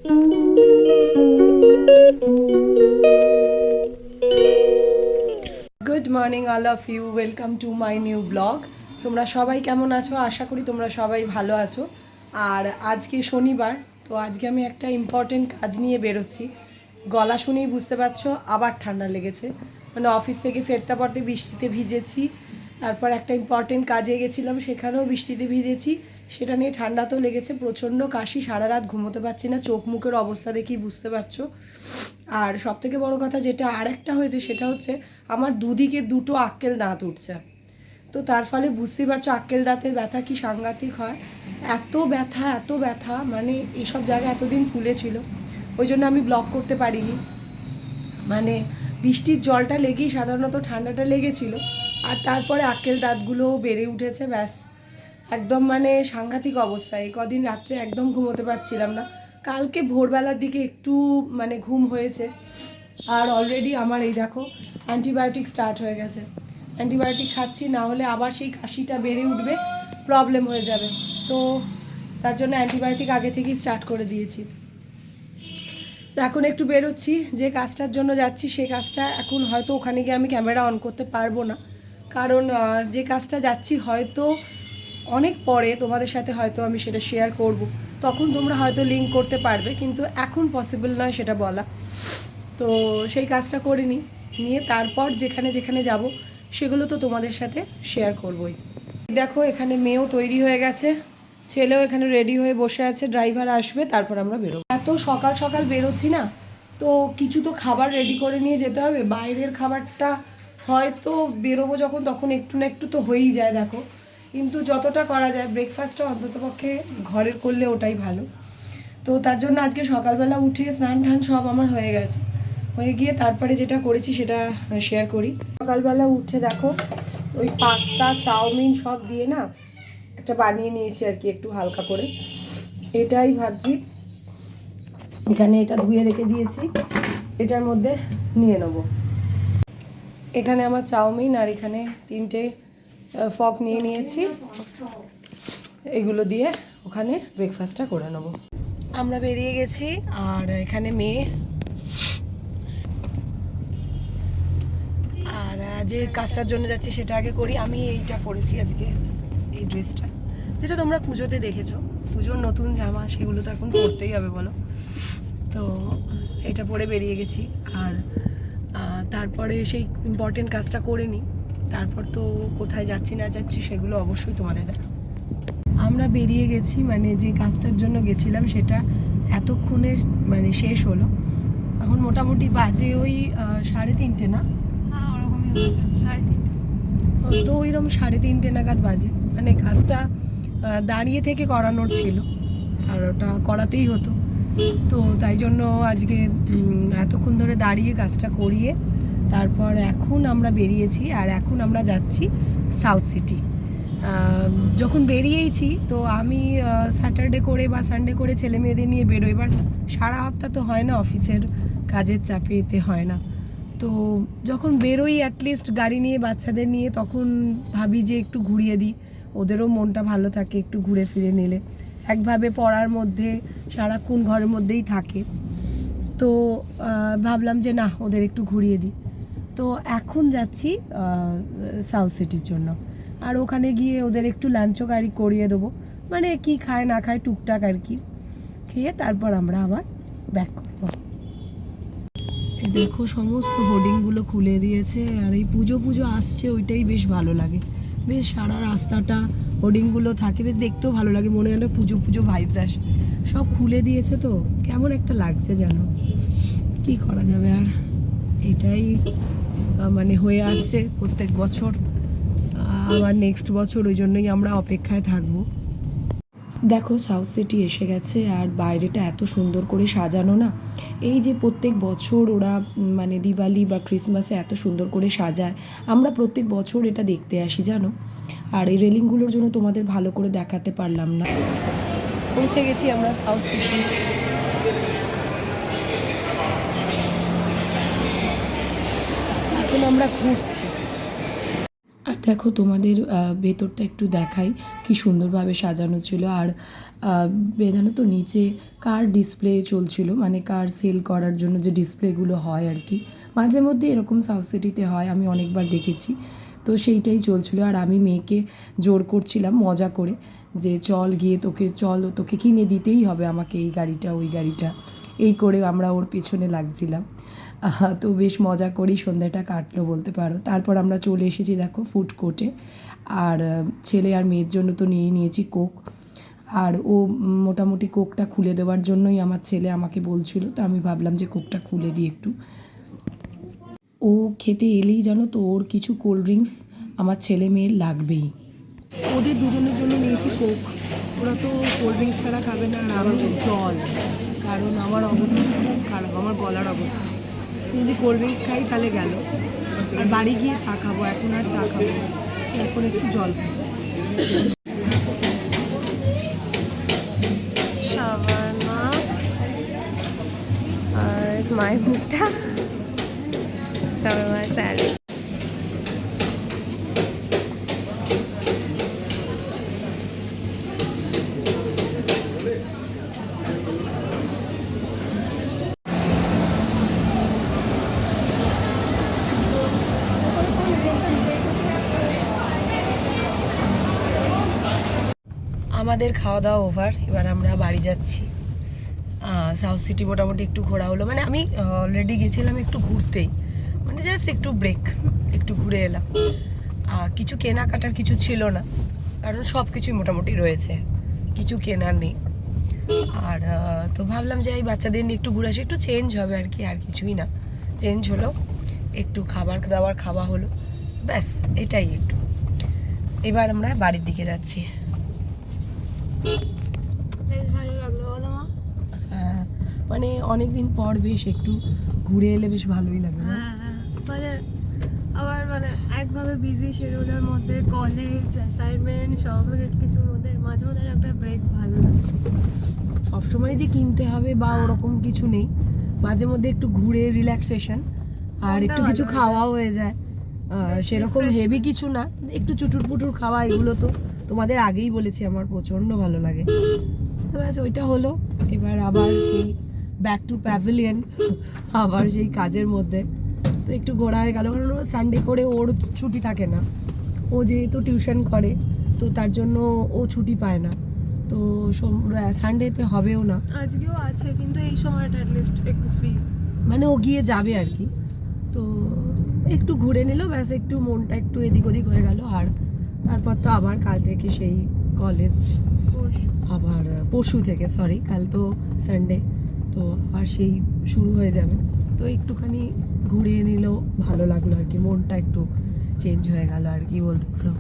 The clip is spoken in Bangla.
Good morning all of you, welcome to my new blog. তোমরা সবাই কেমন আছো? আশা করি তোমরা সবাই ভালো আছো। আর আজকে শনিবার, তো আজকে আমি একটা ইম্পর্টেন্ট কাজ নিয়ে বেরোচ্ছি। গলা শুনেই বুঝতে পারছো আবার ঠান্ডা লেগেছে। মানে অফিস থেকে ফেরতে পড়তে বৃষ্টিতে ভিজেছি, তারপর একটা ইম্পর্টেন্ট কাজে গেছিলাম, সেখানেও বৃষ্টিতে ভিজেছি। সেটা নিয়ে ঠান্ডা তো লেগেছে, প্রচণ্ড কাশি, সারা রাত ঘুমোতে পারছি না, চোখ মুখের অবস্থা দেখেই বুঝতে পারছো। আর সবথেকে বড় কথা যেটা আর একটা হয়েছে সেটা হচ্ছে আমার দুদিকে দুটো আক্কেল দাঁত উঠছে। তো তার ফলে বুঝতেই পারছো আক্কেল দাঁতের ব্যথা কি সাংঘাতিক হয়। এত ব্যথা, মানে এইসব জায়গা এতদিন ফুলেছিল, ওই জন্য আমি ব্লক করতে পারিনি। মানে বৃষ্টির জলটা লেগেই সাধারণত ঠান্ডাটা লেগেছিল, আর তারপরে আক্কেল দাঁতগুলোও বেড়ে উঠেছে, ব্যাস একদম মানে সাংঘাতিক অবস্থা। এই কদিন রাত্রে একদম ঘুমোতে পারছিলাম না। কালকে ভোরবেলার দিকে একটু মানে ঘুম হয়েছে, আর অলরেডি আমার এই দেখো অ্যান্টিবায়োটিক স্টার্ট হয়ে গেছে। অ্যান্টিবায়োটিক খাচ্ছি, না হলে আবার সেই কাশিটা বেড়ে উঠবে, প্রবলেম হয়ে যাবে। তো তার জন্য অ্যান্টিবায়োটিক আগে থেকেই স্টার্ট করে দিয়েছি। তো এখন একটু বেরোচ্ছি, যে কাজটার জন্য যাচ্ছি সে কাজটা এখন হয়তো ওখানে গিয়ে আমি ক্যামেরা অন করতে পারবো না, কারণ যে কাজটা যাচ্ছি হয়তো অনেক পরে তোমাদের সাথে হয়তো আমি সেটা শেয়ার করব, তখন তোমরা হয়তো লিঙ্ক করতে পারবে, কিন্তু এখন পসিবল নয় সেটা বলা। তো সেই কাজটা করে নিয়ে তারপর যেখানে যেখানে যাব সেগুলো তো তোমাদের সাথে শেয়ার করবই। দেখো এখানে মেয়েও তৈরি হয়ে গেছে, ছেলেও এখানে রেডি হয়ে বসে আছে, ড্রাইভার আসবে তারপর আমরা বেরোবো। এত সকাল সকাল বেরোচ্ছি না, তো কিছু তো খাবার রেডি করে নিয়ে যেতে হবে। বাইরের খাবারটা হয়তো বেরোবো যখন তখন একটু না একটু তো হয়েই যায় দেখো, কিন্তু যতটা করা যায় ব্রেকফাস্টটা অন্ততপক্ষে ঘরের করলে ওটাই ভালো। তো তার জন্য আজকে সকালবেলা উঠে স্নান টান সব আমার হয়ে গেছে, হয়ে গিয়ে তারপরে যেটা করেছি সেটা শেয়ার করি। সকালবেলা উঠে দেখো ওই পাস্তা চাউমিন সব দিয়ে না একটা বানিয়ে নিয়েছি আর কি, একটু হালকা করে। এটাই ভাবছি, এখানে এটা ধুয়ে রেখে দিয়েছি, এটার মধ্যে নিয়ে নেব। এখানে আমার চাউমিন, আর এখানে 3টে ফক নিয়ে নিয়েছি, এগুলো দিয়ে ওখানে ব্রেকফাস্টটা করে নেব। আমরা বেরিয়ে গেছি, আর এখানে মেয়ে, আর যে কাজটার জন্য যাচ্ছি সেটা আগে করি। আমি এইটা পরেছি আজকে, এই ড্রেসটা যেটা তোমরা পুজোতে দেখেছো, পুজোর নতুন জামা, সেগুলো তো এখন পরতেই হবে বলো। তো এটা পরে বেরিয়ে গেছি, আর তারপরে সেই ইম্পর্টেন্ট কাজটা করে নিই, তারপর তো কোথায় যাচ্ছি না যাচ্ছি সেগুলো অবশ্যই তোমাদের দেখা। আমরা বেরিয়ে গেছি, মানে যে কাজটার জন্য গেছিলাম সেটা এতক্ষণে মানে শেষ হলো। এখন মোটামুটি বাজে ওই 3:30 না, তো ওইরকম 3:30 নাগাদ বাজে। মানে কাজটা দাঁড়িয়ে থেকে করানোর ছিল, আর ওটা করাতেই হতো, তো তাই জন্য আজকে এতক্ষণ ধরে দাঁড়িয়ে কাজটা করিয়ে তারপর এখন আমরা বেরিয়েছি। আর এখন আমরা যাচ্ছি সাউথ সিটি। যখন বেরিয়েছি তো আমি স্যাটারডে করে বা সানডে করে ছেলে মেয়েদের নিয়ে বেরোই, এবার সারা হপ্তাহ তো হয় না, অফিসের কাজের চাপে এতে হয় না। তো যখন বেরোই অ্যাটলিস্ট গাড়ি নিয়ে বাচ্চাদের নিয়ে, তখন ভাবি যে একটু ঘুরিয়ে দিই, ওদেরও মনটা ভালো থাকে একটু ঘুরে ফিরে নিলে। একভাবে পড়ার মধ্যে সারাক্ষণ ঘরের মধ্যেই থাকে, তো ভাবলাম যে না ওদের একটু ঘুরিয়ে দিই। তো এখন যাচ্ছি সাউথ সিটির জন্য, আর ওখানে গিয়ে ওদের একটু লাঞ্চও গাড়ি করিয়ে দেবো, মানে কি খায় না খায় টুকটাক আর কি, খেয়ে তারপর আমরা আবার ব্যাক করবো। দেখো সমস্ত হোর্ডিংগুলো খুলে দিয়েছে, আর এই পুজো পুজো আসছে ওইটাই বেশ ভালো লাগে, বেশ সারা রাস্তাটা হোর্ডিংগুলো থাকে, বেশ দেখতেও ভালো লাগে, মনে হয় একটা পুজো পুজো ভাইবস আসে। সব খুলে দিয়েছে তো কেমন একটা লাগছে যেন, কি করা যাবে আর, এটাই মানে হয়ে আসছে প্রত্যেক বছর। আবার নেক্সট বছর ওই জন্যই আমরা অপেক্ষায় থাকবো। দেখো সাউথ সিটি এসে গেছে, আর বাইরেটা এত সুন্দর করে সাজানো না, এই যে প্রত্যেক বছর ওরা মানে দিওয়ালি বা ক্রিসমাসে এত সুন্দর করে সাজায়, আমরা প্রত্যেক বছর এটা দেখতে আসি জানো। আর এই রেলিংগুলোর জন্য তোমাদের ভালো করে দেখাতে পারলাম না। পৌঁছে গেছি আমরা সাউথ সিটি। এখন আমরা ঘুরছি, আর দেখো তোমাদের ভেতরটা একটু দেখাই, কি সুন্দরভাবে সাজানো ছিল। আর জানো তো নিচে কার ডিসপ্লে চলছিল, মানে কার সেল করার জন্য যে ডিসপ্লেগুলো হয় আর কি, মাঝে মধ্যে এরকম সাউথ সিটিতে হয়, আমি অনেকবার দেখেছি। তো সেইটাই চলছিল, আর আমি মেয়েকে জোর করছিলাম মজা করে যে চল গিয়ে তোকে কিনে দিতেই হবে আমাকে এই গাড়িটা ওই গাড়িটা, এই করে আমরা ওর পেছনে লাগছিলাম। তো বেশ মজা করেই সন্ধ্যাটা কাটলো বলতে পারো। তারপর আমরা চলে এসেছি দেখো ফুড কোর্টে, আর ছেলে আর মেয়ের জন্য তো নিয়েছি কোক। আর ও মোটামুটি কোকটা খুলে দেওয়ার জন্যই আমার ছেলে আমাকে বলছিল, তো আমি ভাবলাম যে কোকটা খুলে দিই একটু। ও খেতে এলেই জানো তো ওর কিছু কোল্ড ড্রিঙ্কস আমার ছেলে মেয়ের লাগবেই। ওদের দুজনের জন্য নিয়েছি কোক, ওরা তো কোল্ড ড্রিঙ্কস ছাড়া খাবে না, আর আমি জল, কারণ আমার অবস্থা খুব খারাপ, আমার গলার অবস্থা। যদি কোল্ড ড্রিঙ্কস খাই তাহলে গেল, আর বাড়ি গিয়ে চা খাবো, এখন আর চা খাবো না, এখন একটু জল খাচ্ছি। শাওয়ারমা আর মায়ের মুখটা শাওয়ারমা স্যালাড। আমাদের খাওয়া দাওয়া ওভার, এবার আমরা বাড়ি যাচ্ছি। সাউথ সিটি মোটামুটি একটু ঘোরা হলো, মানে আমি অলরেডি গেছিলাম একটু ঘুরতেই, মানে জাস্ট একটু ব্রেক, একটু ঘুরে এলাম। কিছু কেনাকাটার কিছু ছিল না, কারণ সব কিছুই মোটামুটি রয়েছে, কিছু কেনার নেই। আর তো ভাবলাম যে এই বাচ্চাদের নিয়ে একটু ঘুরে আসি, একটু চেঞ্জ হবে আর কি, আর কিছুই না। চেঞ্জ হলো, একটু খাবার দাবার খাওয়া হলো, ব্যাস এটাই একটু। এবার আমরা বাড়ির দিকে যাচ্ছি। বেশ ভালো লাগলো বলো মা। হ্যাঁ, মানে অনেকদিন পর বেশ একটু ঘুরে এলে বেশ ভালোই লাগে না? মানে আবার মানে একভাবে বিজি শিডিউলের মধ্যে কলেজ অ্যাসাইনমেন্ট সব কিছুর মধ্যে মাঝে মাঝে একটা ব্রেক ভালো লাগে। সবসময় যে কিনতে হবে বা ওরকম কিছু নেই, মাঝে মধ্যে একটু ঘুরে রিল্যাক্সেশন, আর একটু কিছু খাওয়াও হয়ে যায়। সেরকম হেভি কিছু না, একটু চুটুর পুটুর খাওয়া, এগুলো তো তোমাদের আগেই বলেছি আমার প্রচণ্ড ভালো লাগে। তো ব্যাস ওইটা হলো, এবার আবার সেই ব্যাক টু প্যাভিলিয়ন, আবার সেই কাজের মধ্যে। তো একটু ঘোরা হয়ে গেল, কারণ সানডে করে ওর ছুটি থাকে না, ও যেহেতু টিউশন করে তো তার জন্য ও ছুটি পায় না, তো সানডেতে হবেও না। আজকেও আছে কিন্তু এই সময়টা অ্যাটলিস্ট একটু ফ্রি, মানে ও গিয়ে যাবে আর কি। তো একটু ঘুরে নিল, ব্যাস একটু মনটা একটু এদিক ওদিক হয়ে গেল। আর তারপর তো আবার কাল থেকে সেই কলেজ, আবার পরশু থেকে, সরি কাল তো সানডে, তো আবার সেই শুরু হয়ে যাবে। তো একটুখানি ঘুরিয়ে নিলেও ভালো লাগলো আর কি, মনটা একটু চেঞ্জ হয়ে গেল আর কি বলতে পারো।